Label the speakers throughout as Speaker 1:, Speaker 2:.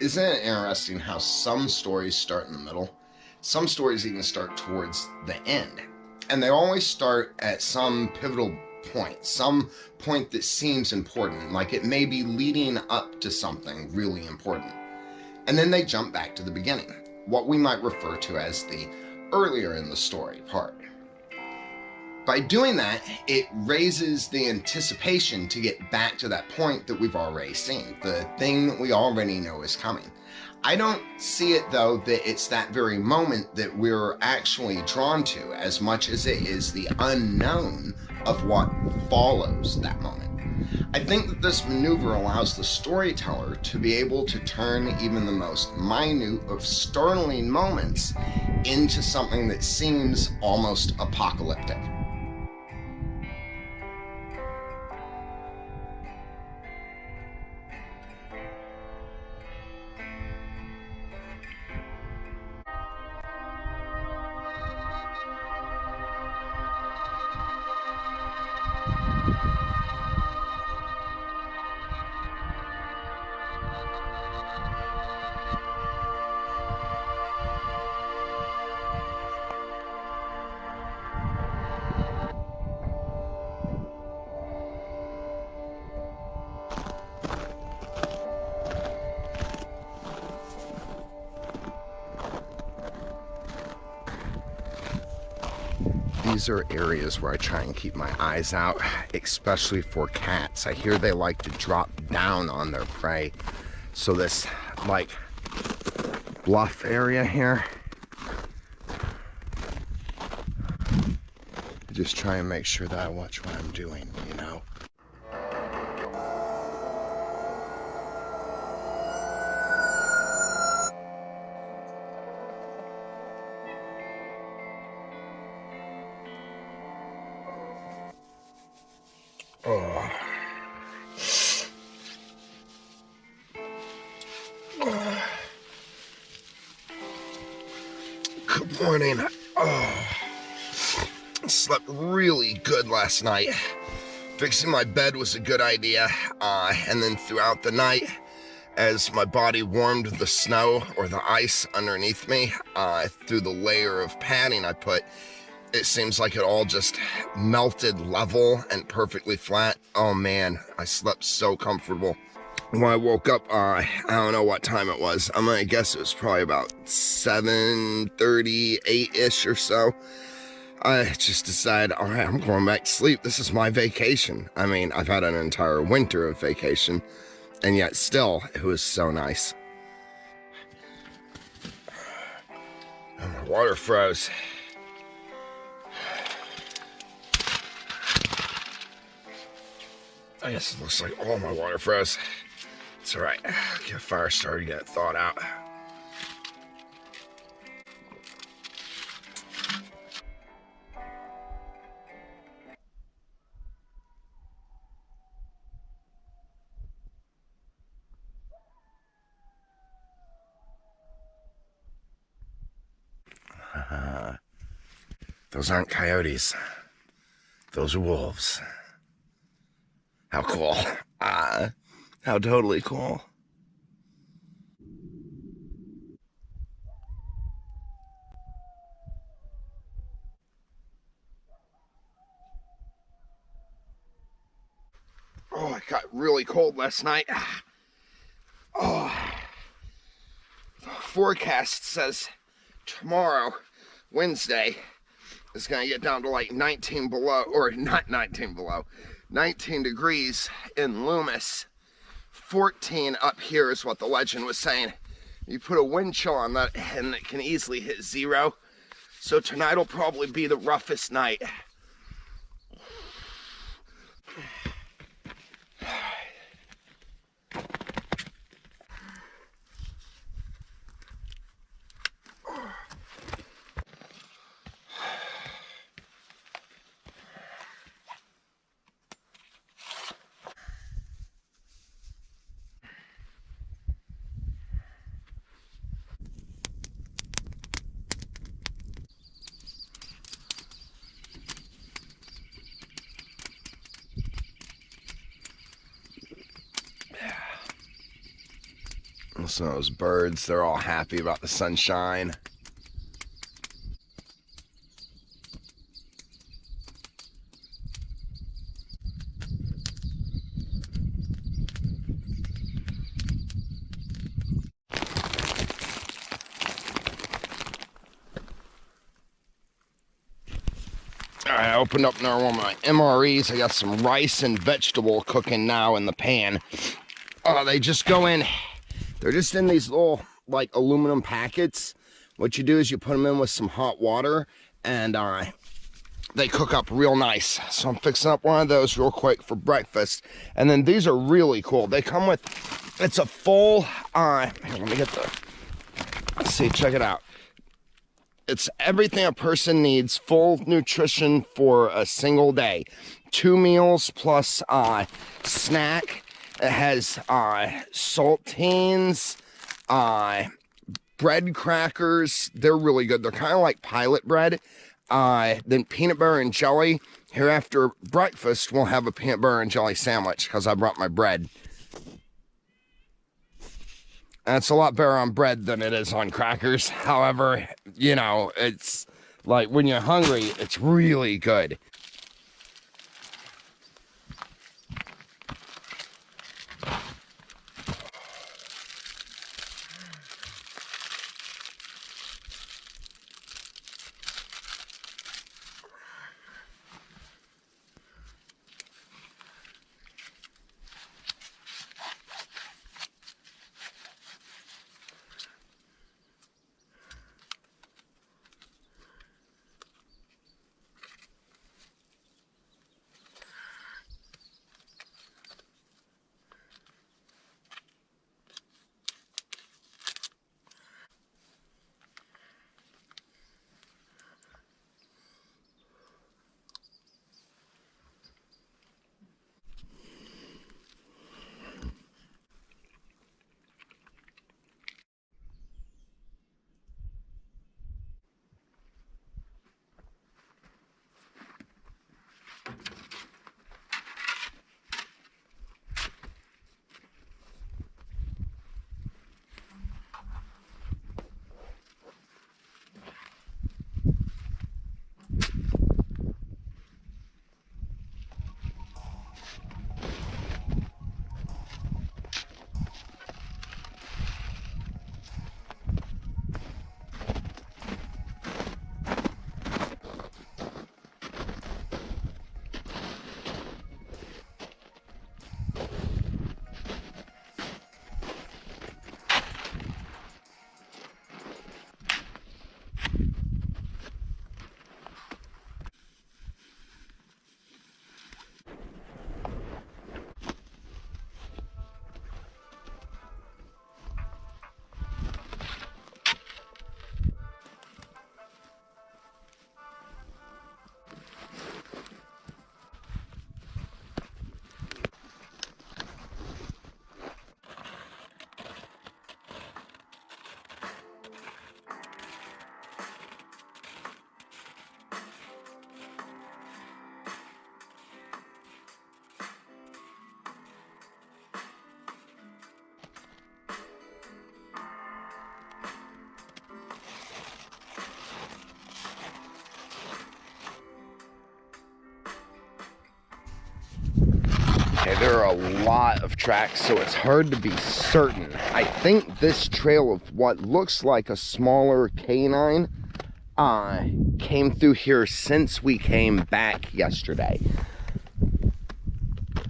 Speaker 1: Isn't it interesting how some stories start in the middle? Some stories even start towards the end. And they always start at some pivotal point, some point that seems important, like it may be leading up to something really important. And then they jump back to the beginning, what we might refer to as the earlier in the story part. By doing that, it raises the anticipation to get back to that point that we've already seen, the thing that we already know is coming. I don't see it, though, that it's that very moment that we're actually drawn to as much as it is the unknown of what follows that moment. I think that this maneuver allows the storyteller to be able to turn even the most minute of startling moments into something that seems almost apocalyptic. These are areas where I try and keep my eyes out, especially for cats. I hear they like to drop down on their prey. So this, like, bluff area here, I just try and make sure that I watch what I'm doing, you know? Oh. Oh. Good morning. Oh. I slept really good last night. Fixing my bed was a good idea. And then throughout the night, as my body warmed the snow or the ice underneath me, through the layer of padding I put, it seems like it all just melted level and perfectly flat. Oh man, I slept so comfortable. When I woke up, I don't know what time it was. I'm gonna guess it was probably about 7:38-ish or so. I just decided, all right, I'm going back to sleep. This is my vacation. I mean, I've had an entire winter of vacation, and yet still, it was so nice. Oh, my water froze. I guess it looks like all my water froze. It's all right. Get a fire started, get it thawed out. Those aren't coyotes. Those are wolves. How cool. How totally cool. Oh, it got really cold last night. Oh. The forecast says tomorrow, Wednesday, is going to get down to like 19 below, or not 19 below, 19 degrees in Loomis. 14 up here is what the legend was saying. You put a wind chill on that and it can easily hit 0. So tonight will probably be the roughest night. Listen to those birds. They're all happy about the sunshine. Alright, I opened up another one of my MREs. I got some rice and vegetable cooking now in the pan. They just go in, they're just in these little, like, aluminum packets. What you do is you put them in with some hot water, and they cook up real nice. So I'm fixing up one of those real quick for breakfast. And then these are really cool. They come with, it's a full, let me get the, let's see, check it out. It's everything a person needs, full nutrition for a single day. 2 meals plus snack. It has saltines, bread crackers. They're really good. They're kind of like pilot bread. Then peanut butter and jelly. Here after breakfast, we'll have a peanut butter and jelly sandwich because I brought my bread. And it's a lot better on bread than it is on crackers. However, you know, it's like when you're hungry, it's really good. Okay, there are a lot of tracks, so it's hard to be certain. I think this trail of what looks like a smaller canine came through here since we came back yesterday.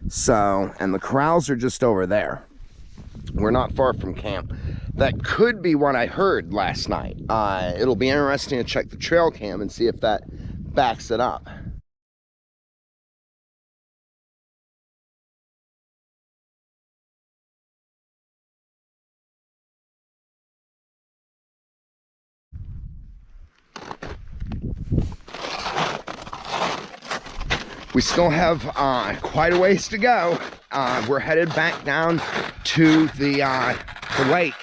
Speaker 1: So, and the corrals are just over there. We're not far from camp. That could be what I heard last night. It'll be interesting to check the trail cam and see if that backs it up. We still have quite a ways to go. We're headed back down to the lake.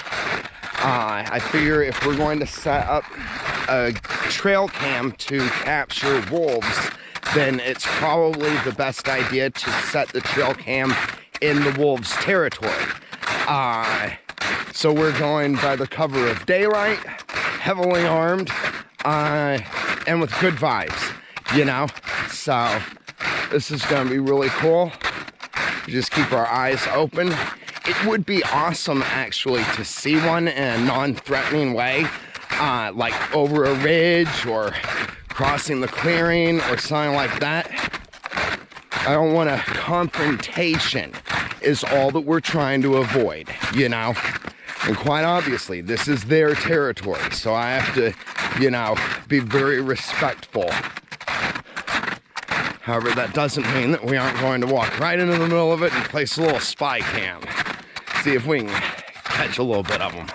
Speaker 1: I figure if we're going to set up a trail cam to capture wolves, then it's probably the best idea to set the trail cam in the wolves' territory. So we're going by the cover of daylight, heavily armed, and with good vibes, you know? So this is gonna be really cool. Just keep our eyes open. It would be awesome actually to see one in a non-threatening way, like over a ridge or crossing the clearing or something like that. I don't want a confrontation is all that we're trying to avoid, you know? And quite obviously, this is their territory, so I have to, you know, be very respectful. However, that doesn't mean that we aren't going to walk right into the middle of it and place a little spy cam. See if we can catch a little bit of them.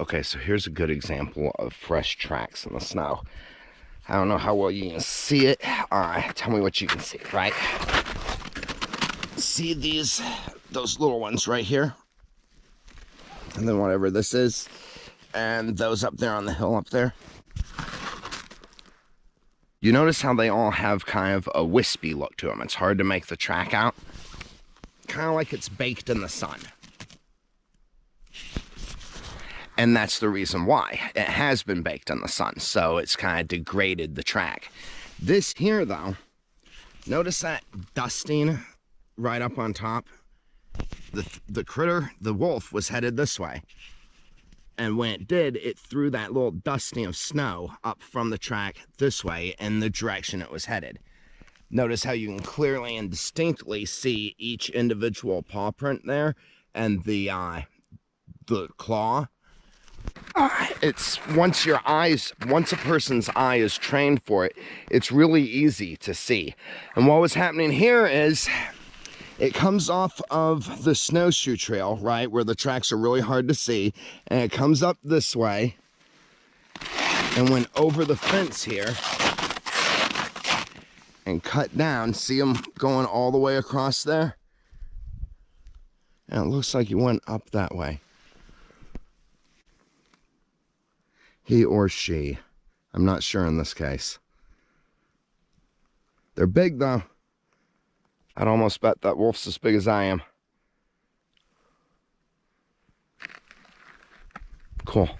Speaker 1: Okay, so here's a good example of fresh tracks in the snow. I don't know how well you can see it. Tell me what you can see, right? See those little ones right here? And then whatever this is. And those up there on the hill up there. You notice how they all have kind of a wispy look to them. It's hard to make the track out. Kind of like it's baked in the sun. And that's the reason why. It has been baked in the sun, so it's kind of degraded the track. This here, though, notice that dusting right up on top? The critter, the wolf, was headed this way. And when it did, it threw that little dusting of snow up from the track this way in the direction it was headed. Notice how you can clearly and distinctly see each individual paw print there and the claw. It's once a person's eye is trained for it, it's really easy to see. And what was happening here is it comes off of the snowshoe trail, right, where the tracks are really hard to see, and it comes up this way and went over the fence here and cut down. See them going all the way across there? And it looks like he went up that way. He or she. I'm not sure in this case. They're big though. I'd almost bet that wolf's as big as I am. Cool.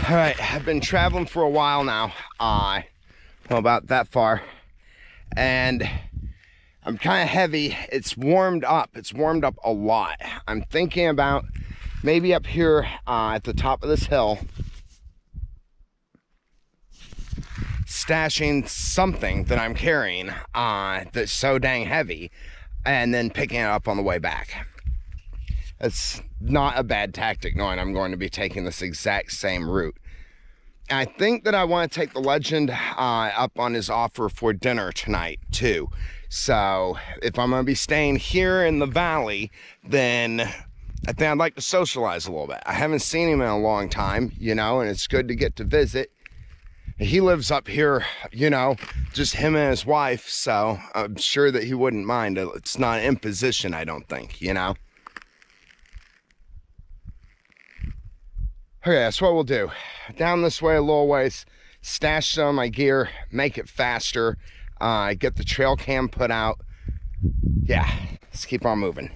Speaker 1: All right, I've been traveling for a while now, well, about that far, and I'm kind of heavy. It's warmed up a lot. I'm thinking about maybe up here at the top of this hill, stashing something that I'm carrying that's so dang heavy, and then picking it up on the way back. It's not a bad tactic knowing I'm going to be taking this exact same route. I think that I want to take the legend up on his offer for dinner tonight too. So if I'm going to be staying here in the valley, then I think I'd like to socialize a little bit. I haven't seen him in a long time, you know, and it's good to get to visit. He lives up here, you know, just him and his wife, so I'm sure that he wouldn't mind. It's not an imposition, I don't think, you know. Okay, that's what we'll do. Down this way a little ways, stash some of my gear, make it faster, get the trail cam put out. Yeah, let's keep on moving.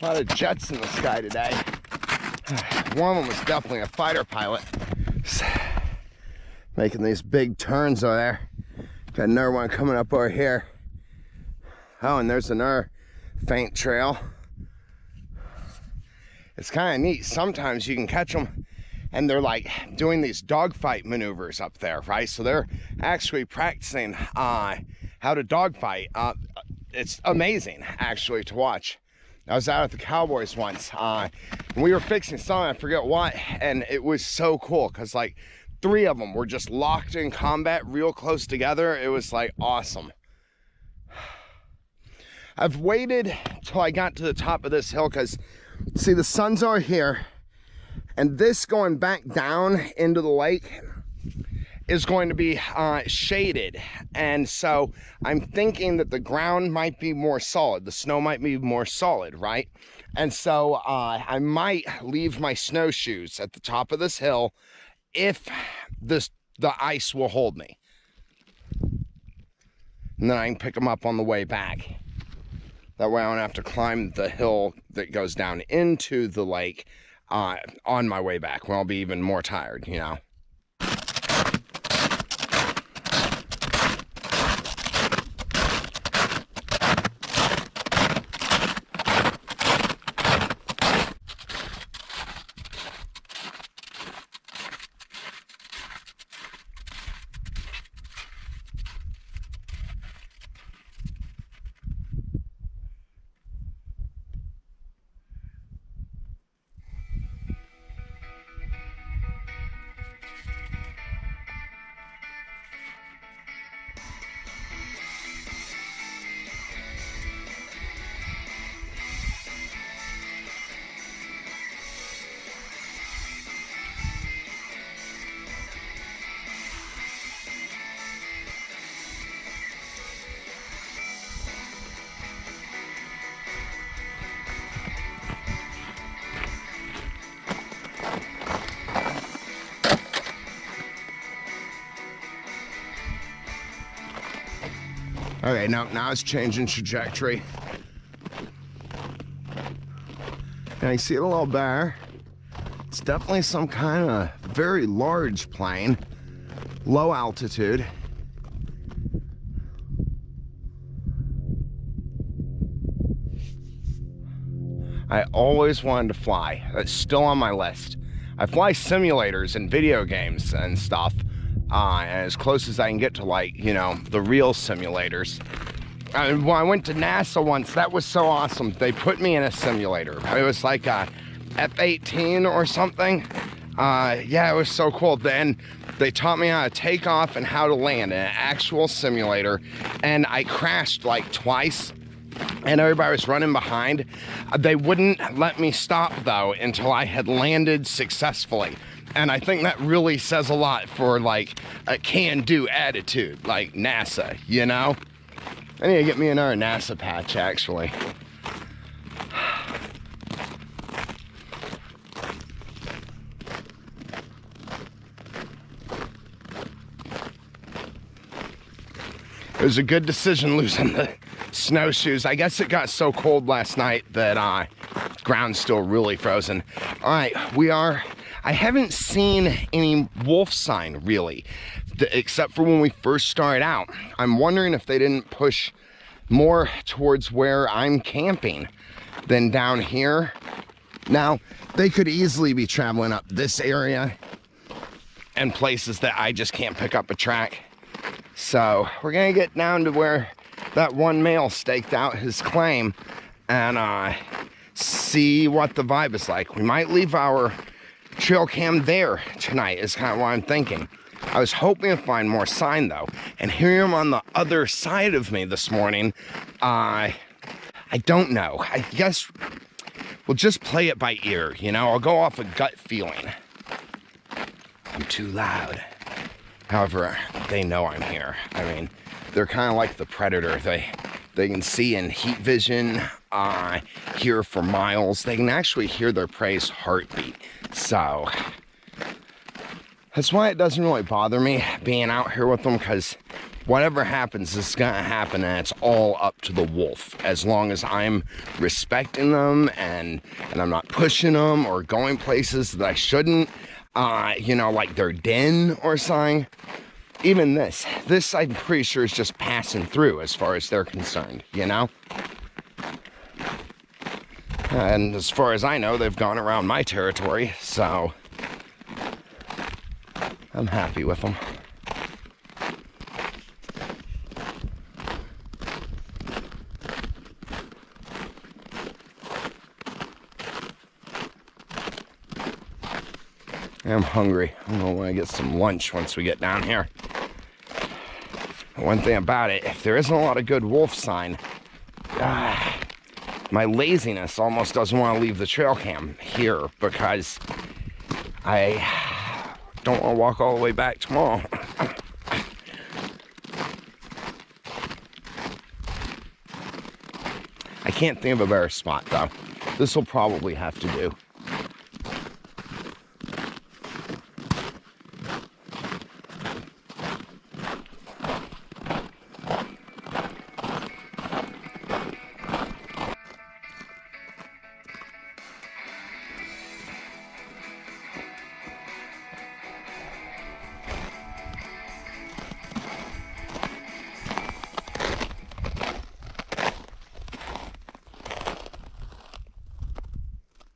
Speaker 1: A lot of jets in the sky today. One of them was definitely a fighter pilot. Making these big turns over there. Got another one coming up over here. Oh, and there's another faint trail. It's kind of neat. Sometimes you can catch them and they're like doing these dogfight maneuvers up there, right? So they're actually practicing how to dogfight. It's amazing actually to watch. I was out at the Cowboys once and we were fixing something, I forget what, and it was so cool because like 3 of them were just locked in combat real close together. It was like awesome. I've waited till I got to the top of this hill because see, the sun's over here and this going back down into the lake is going to be shaded, and so I'm thinking that the ground might be more solid, the snow might be more solid, right? And so I might leave my snowshoes at the top of this hill if the ice will hold me, and then I can pick them up on the way back. That way I don't have to climb the hill that goes down into the lake on my way back, when I'll be even more tired, you know. Okay, now it's changing trajectory. Now you see it a little better. It's definitely some kind of very large plane, low altitude. I always wanted to fly. That's still on my list. I fly simulators and video games and stuff. And as close as I can get to, like, you know, the real simulators. When I went to NASA once, that was so awesome. They put me in a simulator. It was like a F-18 or something. Yeah, it was so cool. Then they taught me how to take off and how to land in an actual simulator. And I crashed like twice. And everybody was running behind. They wouldn't let me stop, though, until I had landed successfully. And I think that really says a lot for, like, a can-do attitude, like NASA, you know? I need to get me another NASA patch, actually. It was a good decision losing the snowshoes. I guess it got so cold last night that ground's still really frozen. All right, I haven't seen any wolf sign, really, except for when we first started out. I'm wondering if they didn't push more towards where I'm camping than down here. Now, they could easily be traveling up this area and places that I just can't pick up a track. So we're gonna get down to where that one male staked out his claim and see what the vibe is like. We might leave our trail cam there tonight is kind of what I'm thinking. I was hoping to find more sign, though, and hearing him on the other side of me this morning, I don't know. I guess we'll just play it by ear, you know? I'll go off a gut feeling. I'm too loud. However, they know I'm here. I mean, they're kind of like the predator. They can see in heat vision, hear for miles. They can actually hear their prey's heartbeat. So, That's why it doesn't really bother me being out here with them, because whatever happens is gonna happen, and it's all up to the wolf. As long as I'm respecting them and I'm not pushing them or going places that I shouldn't, you know, like their den or something. Even this I'm pretty sure is just passing through as far as they're concerned, you know? And as far as I know, they've gone around my territory, so I'm happy with them. I'm hungry. I don't know when I get some lunch once we get down here. One thing about it, if there isn't a lot of good wolf sign, my laziness almost doesn't want to leave the trail cam here, because I don't want to walk all the way back tomorrow. I can't think of a better spot though. This will probably have to do.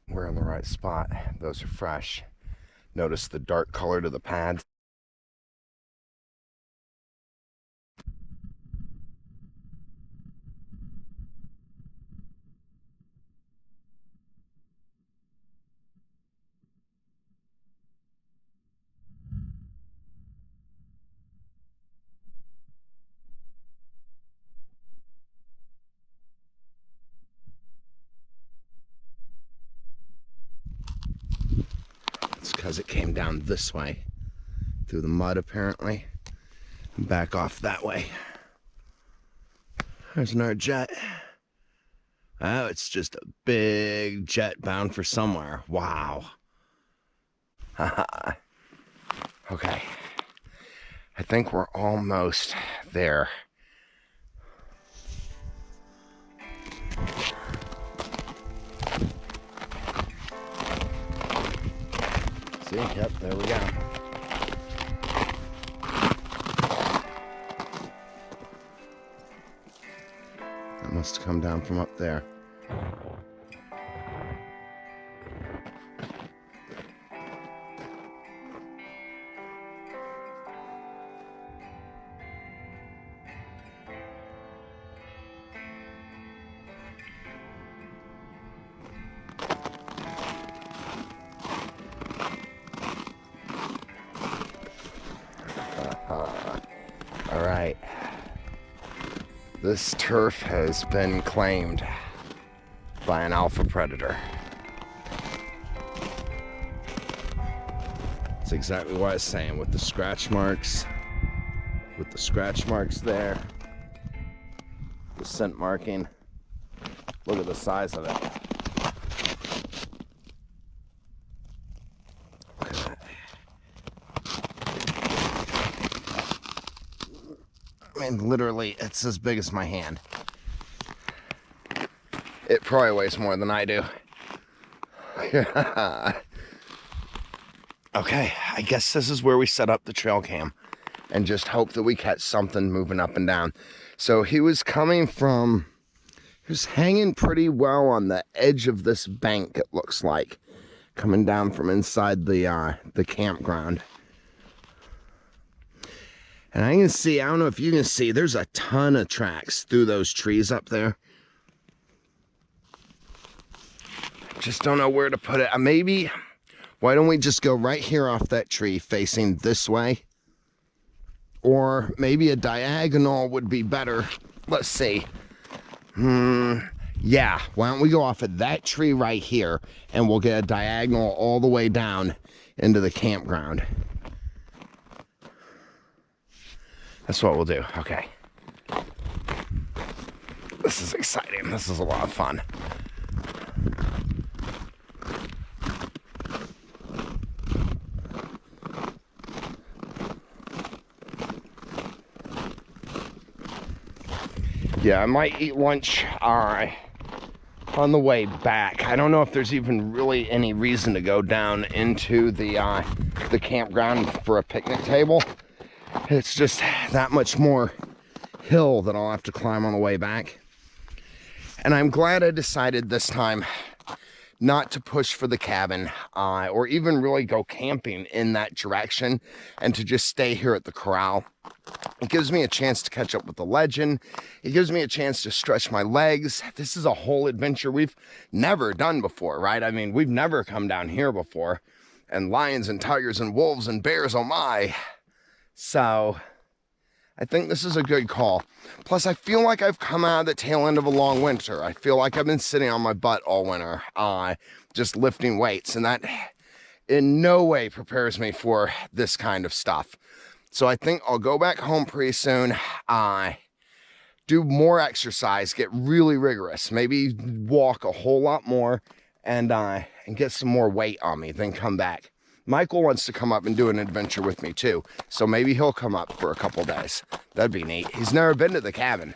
Speaker 1: We're in the right spot. Those are fresh. Notice the dark color to the pads. It's because it came down this way through the mud apparently, and back off that way. There's another jet. Oh, it's just a big jet bound for somewhere. Wow. Okay, I think we're almost there. See? Yep, there we go. That must have come down from up there. All right. This turf has been claimed by an alpha predator. That's exactly what I was saying, with the scratch marks. With the scratch marks there. The scent marking. Look at the size of it. I mean, literally, it's as big as my hand. It probably weighs more than I do. Okay, I guess this is where we set up the trail cam and just hope that we catch something moving up and down. So he was coming from, he was hanging pretty well on the edge of this bank, it looks like, coming down from inside the campground. And I can see, I don't know if you can see, there's a ton of tracks through those trees up there. Just don't know where to put it. Maybe, why don't we just go right here off that tree facing this way? Or maybe a diagonal would be better. Let's see. Yeah, why don't we go off of that tree right here and we'll get a diagonal all the way down into the campground. That's what we'll do. Okay. This is exciting. This is a lot of fun. Yeah, I might eat lunch on the way back. I don't know if there's even really any reason to go down into the campground for a picnic table. It's just that much more hill that I'll have to climb on the way back. And I'm glad I decided this time not to push for the cabin or even really go camping in that direction, and to just stay here at the corral. It gives me a chance to catch up with the legend. It gives me a chance to stretch my legs. This is a whole adventure we've never done before, right? I mean, we've never come down here before. And lions and tigers and wolves and bears, oh my. So I think this is a good call. Plus, I feel like I've come out of the tail end of a long winter. I feel like I've been sitting on my butt all winter, just lifting weights, and that in no way prepares me for this kind of stuff. So I think I'll go back home pretty soon, do more exercise, get really rigorous, maybe walk a whole lot more, and get some more weight on me, then come back. Michael wants to come up and do an adventure with me too, so maybe he'll come up for a couple days. That'd be neat. He's never been to the cabin.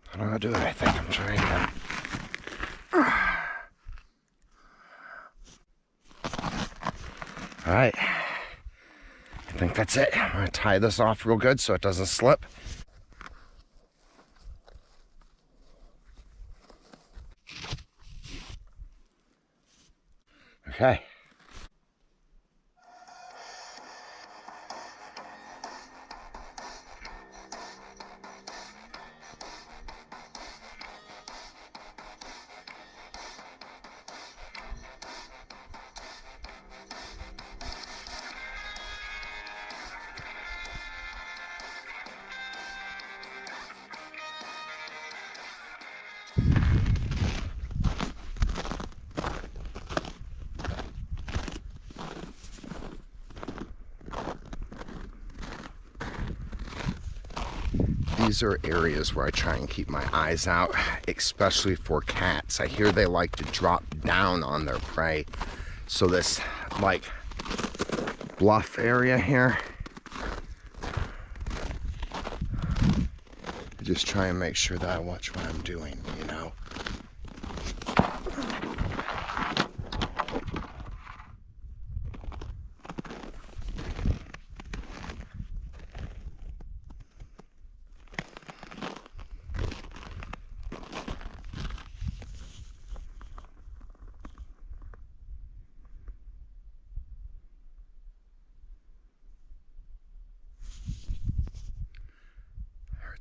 Speaker 1: I don't know how to do it. I think I'm trying to. All right. I think that's it. I'm going to tie this off real good so it doesn't slip. Okay. These are areas where I try and keep my eyes out, especially for cats. I hear they like to drop down on their prey. So this, like, bluff area here, I just try and make sure that I watch what I'm doing, you know.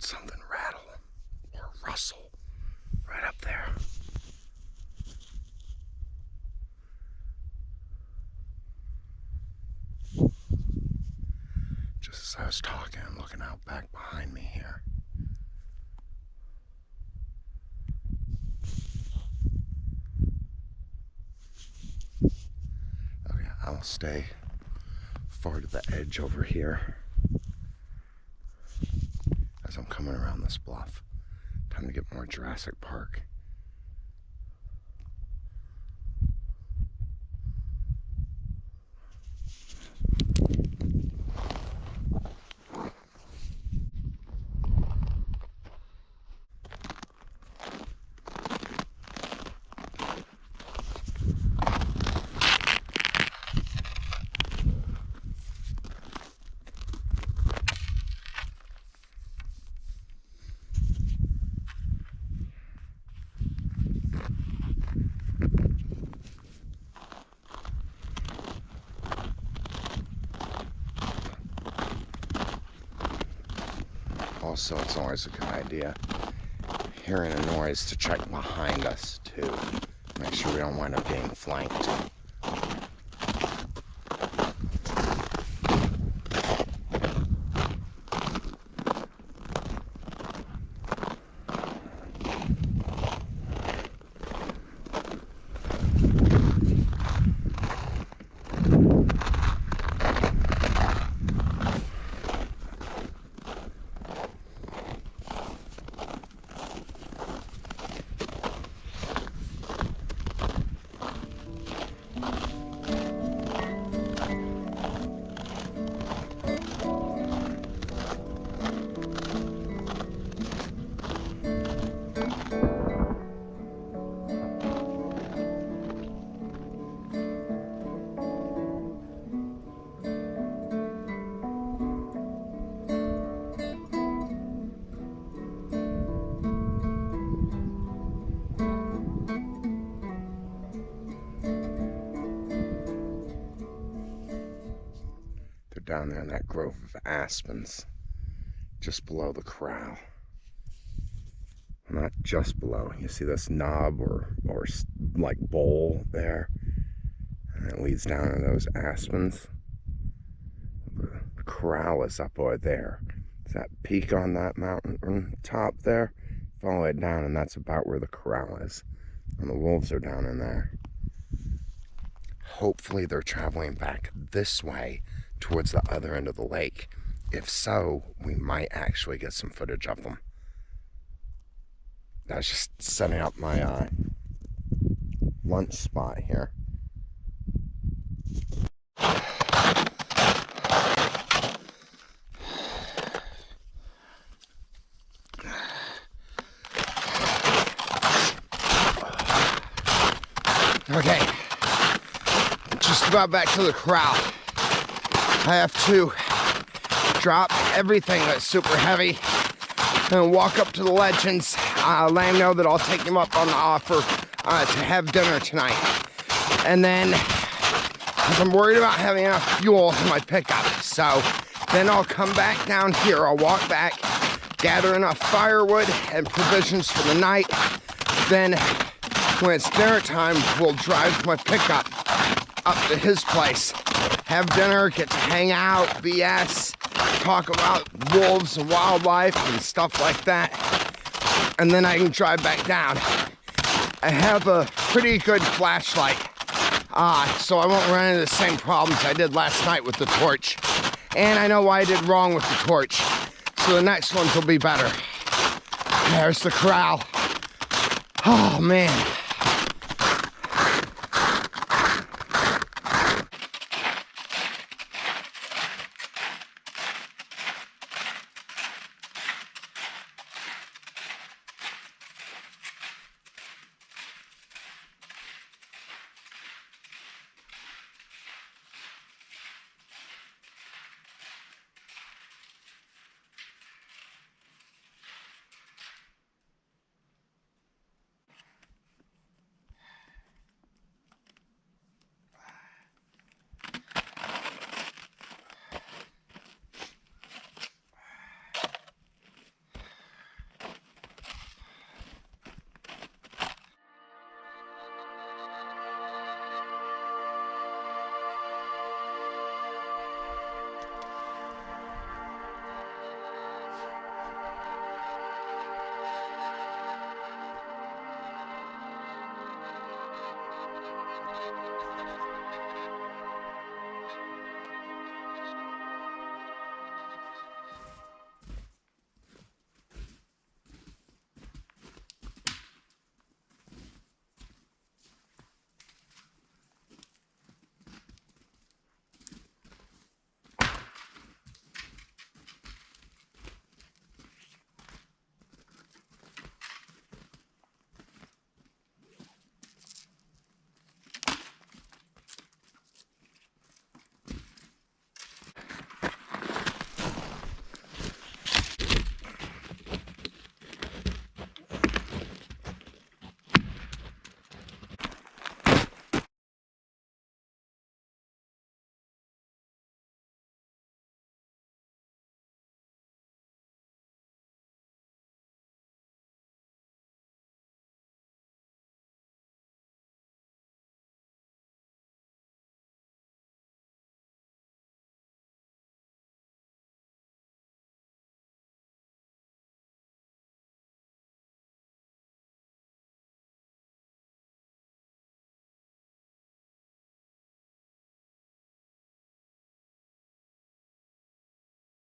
Speaker 1: Something rattle or rustle right up there. Just as I was talking, I'm looking out back behind me here. Okay, I'll stay far to the edge over here. As I'm coming around this bluff. Time to get more Jurassic Park. Also, it's always a good idea, hearing a noise, to check behind us too. Make sure we don't wind up getting flanked. Down there in that grove of aspens, just below the corral. Not just below. You see this knob or like bowl there, and it leads down to those aspens. The corral is up over there. It's that peak on that mountain top there. Follow it down, and that's about where the corral is. And the wolves are down in there. Hopefully they're traveling back this way towards the other end of the lake. If so, we might actually get some footage of them. That's just setting up my lunch spot here. Okay, just about back to the corral. I have to drop everything that's super heavy and walk up to the legends, let them know that I'll take them up on the offer to have dinner tonight. And then, because I'm worried about having enough fuel in my pickup, so then I'll come back down here. I'll walk back, gather enough firewood and provisions for the night. Then, when it's dinner time, we'll drive my pickup up to his place, have dinner, get to hang out, BS, talk about wolves and wildlife and stuff like that, and then I can drive back down. I have a pretty good flashlight, so I won't run into the same problems I did last night with the torch, and I know why I did wrong with the torch, so the next ones will be better. There's the corral. Oh man.